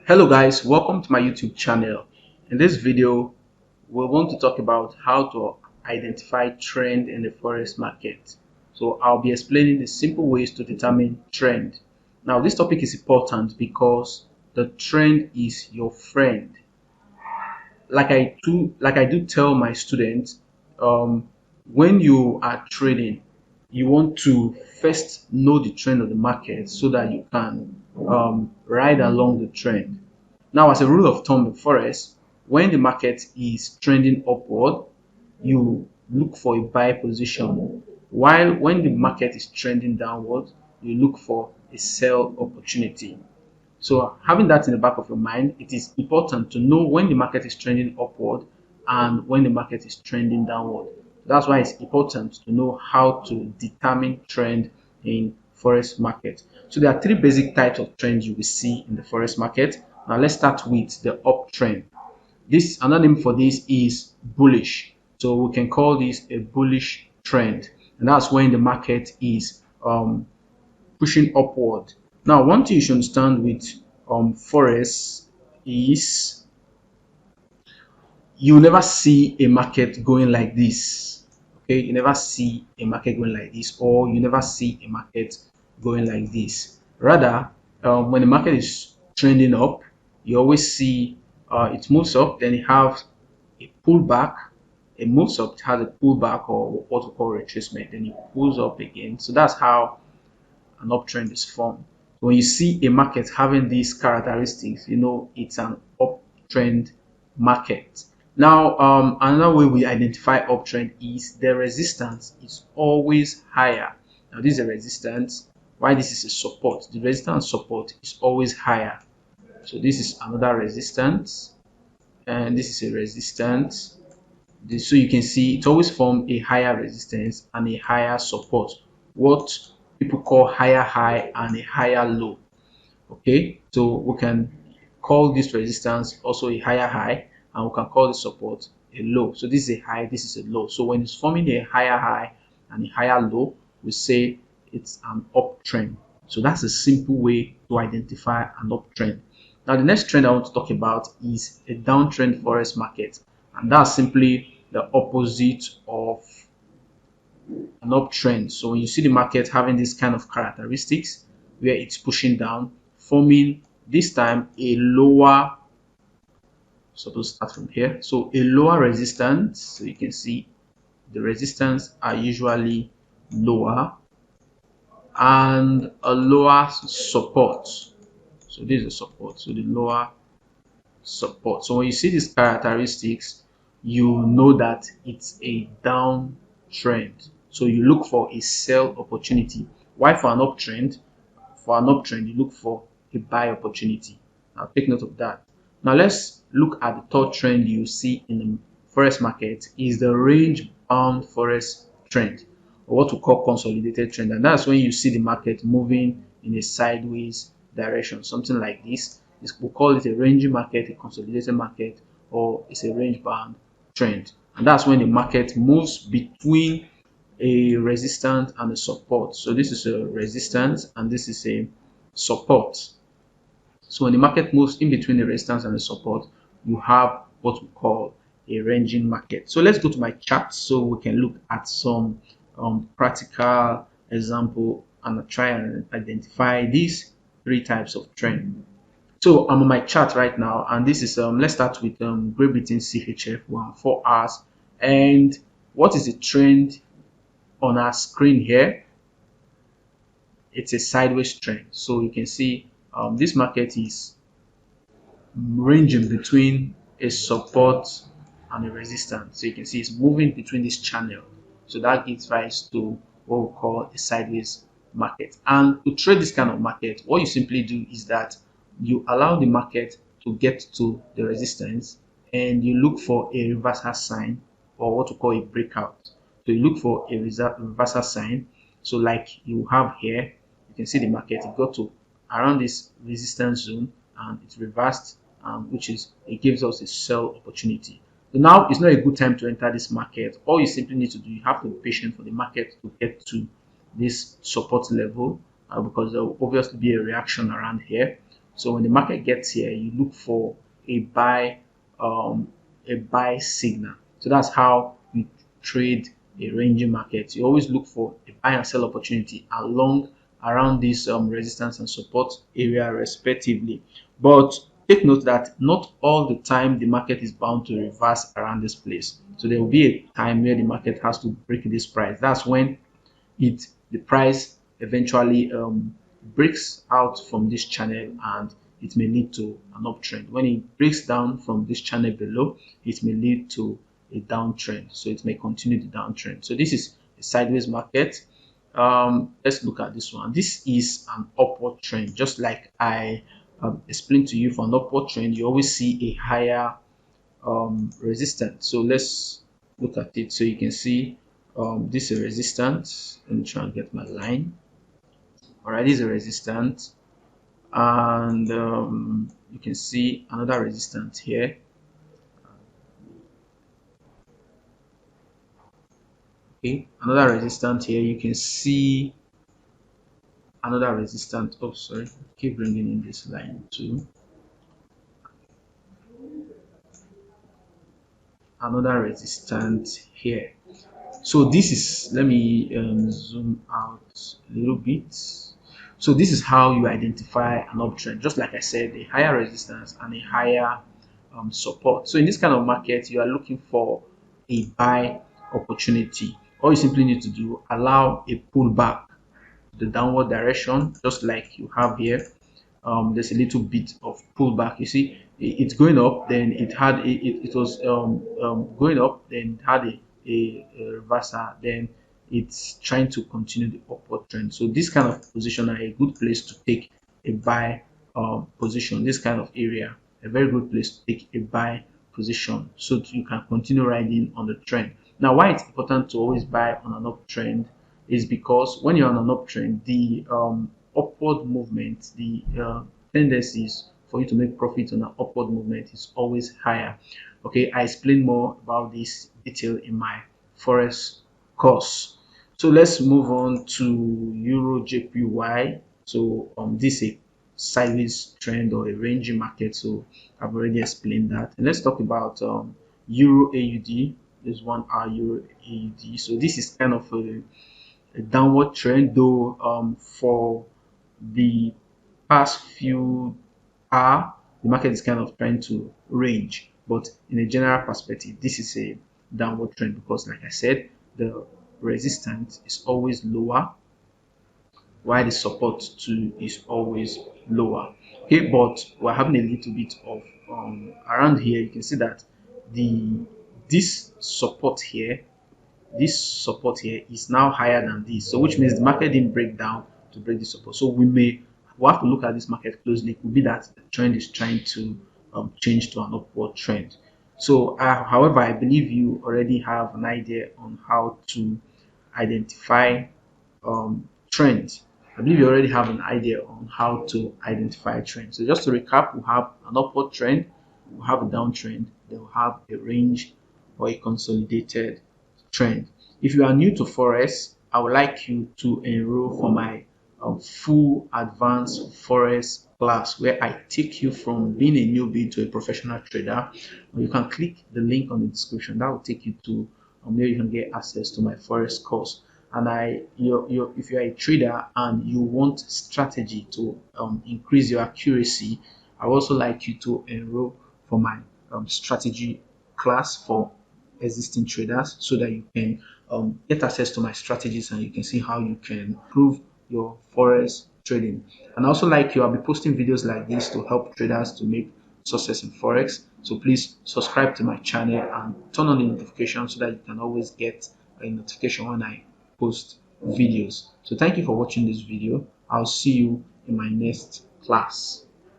Hello guys, welcome to my YouTube channel. In this video, we want to talk about how to identify trend in the forex market. So I'll be explaining the simple ways to determine trend. Now this topic is important because the trend is your friend. Like I do tell my students, when you are trading, you want to first know the trend of the market so that you can ride along the trend. Now, as a rule of thumb in forex, when the market is trending upward, you look for a buy position, while when the market is trending downward, you look for a sell opportunity. So having that in the back of your mind, it is important to know when the market is trending upward and when the market is trending downward. That's why it's important to know how to determine trend in forex market. So there are three basic types of trends you will see in the forex market. Now let's start with the uptrend. This another name for this is bullish. So we can call this a bullish trend, and that's when the market is pushing upward. Now, one thing you should understand with forex is you never see a market going like this. Okay, you never see a market going like this, or you never see a market going like this. Rather, when the market is trending up, you always see it moves up, then it have a pullback. It moves up, it has a pullback or what we call retracement, then it pulls up again. So that's how an uptrend is formed. When you see a market having these characteristics, you know it's an uptrend market. Now, another way we identify uptrend is the resistance is always higher. Now, this is a resistance. Why this is a support? The resistance support is always higher. So this is another resistance, and this is a resistance. So you can see it always form a higher resistance and a higher support. What people call higher high and a higher low. Okay, so we can call this resistance also a higher high, and we can call this support a low. So this is a high, this is a low. So when it's forming a higher high and a higher low, we say it's an uptrend. So that's a simple way to identify an uptrend. Now the next trend I want to talk about is a downtrend forex market, and that's simply the opposite of an uptrend. So when you see the market having this kind of characteristics where it's pushing down, forming this time a lower, supposed to start from here, so a lower resistance. So you can see the resistance are usually lower, and a lower support. So this is a support, so the lower support. So when you see these characteristics, you know that it's a downtrend. So you look for a sell opportunity. Why for an uptrend? For an uptrend, you look for a buy opportunity. Now take note of that. Now let's look at the third trend you see in the forex market is the range bound forex trend, or what we call consolidated trend. And that's when you see the market moving in a sideways direction, something like this. We call it a ranging market, a consolidated market, or it's a range bound trend. And that's when the market moves between a resistance and a support. So this is a resistance and this is a support. So when the market moves in between the resistance and the support, you have what we call a ranging market. So let's go to my chart so we can look at some practical example and try and identify these three types of trend. So I'm on my chart right now, and this is let's start with Great Britain CHF 4 hours. And what is the trend on our screen here? It's a sideways trend. So you can see this market is ranging between a support and a resistance. So you can see it's moving between this channel. So that gives rise to what we call a sideways market. And to trade this kind of market, what you simply do is that you allow the market to get to the resistance and you look for a reversal sign, or what we call a breakout. So you look for a reversal sign. So like you have here, you can see the market, it got to around this resistance zone and it reversed, which is, it gives us a sell opportunity. So now it's not a good time to enter this market. All you simply need to do, you have to be patient for the market to get to this support level, because there will obviously be a reaction around here. So when the market gets here, you look for a um, buy signal. So that's how you trade a ranging market. You always look for a buy and sell opportunity along around this resistance and support area respectively. But take note that not all the time the market is bound to reverse around this place. So there will be a time where the market has to break this price. That's when the price eventually breaks out from this channel, and it may lead to an uptrend. When it breaks down from this channel below, it may lead to a downtrend, so it may continue the downtrend. So this is a sideways market. Let's look at this one. This is an upward trend. Just like I explained to you, for an upward trend you always see a higher resistance. So let's look at it. So you can see this is a resistance. Let me try and get my line. All right, this is a resistance, and you can see another resistance here. Okay, another resistance here. You can see another resistance. Oh, sorry, keep bringing in this line too. Another resistance here. So this is, let me zoom out a little bit. So this is how you identify an uptrend. Just like I said, a higher resistance and a higher support. So in this kind of market, you are looking for a buy opportunity. All you simply need to do, allow a pullback the downward direction, just like you have here. There's a little bit of pullback. You see, it's going up, then it was going up, then it had a reversal, then it's trying to continue the upward trend. So this kind of position are a good place to take a buy position. This kind of area, a very good place to take a buy position, so you can continue riding on the trend. Now, why it's important to always buy on an uptrend is because when you're on an uptrend, the upward movement, the tendencies for you to make profit on an upward movement is always higher. Okay, I explain more about this detail in my Forex course. So let's move on to Euro JPY. So this is a sideways trend or a ranging market. So I've already explained that. And let's talk about Euro AUD. This 1 hour Euro AUD. So this is kind of a downward trend, though for the past few hours the market is kind of trying to range, but in a general perspective this is a downward trend because, like I said, the resistance is always lower while the support too is always lower. Okay, but we're having a little bit of around here. You can see that the this support here, this support here is now higher than this, so which means the market didn't break down to break the support. So we'll have to look at this market closely. It could be that the trend is trying to change to an upward trend. So however, I believe you already have an idea on how to identify trends. I believe you already have an idea on how to identify trends. So just to recap, we have an upward trend, we have a downtrend, then we have a range or a consolidated trend. If you are new to Forex, I would like you to enroll for my full advanced Forex class, where I take you from being a newbie to a professional trader. You can click the link on the description. That will take you to where you can get access to my Forex course. And if you are a trader and you want strategy to increase your accuracy, I would also like you to enroll for my strategy class for existing traders, so that you can get access to my strategies and you can see how you can improve your Forex trading. And I also, like you, I'll be posting videos like this to help traders to make success in Forex. So please subscribe to my channel and turn on the notification so that you can always get a notification when I post videos. So thank you for watching this video. I'll see you in my next class.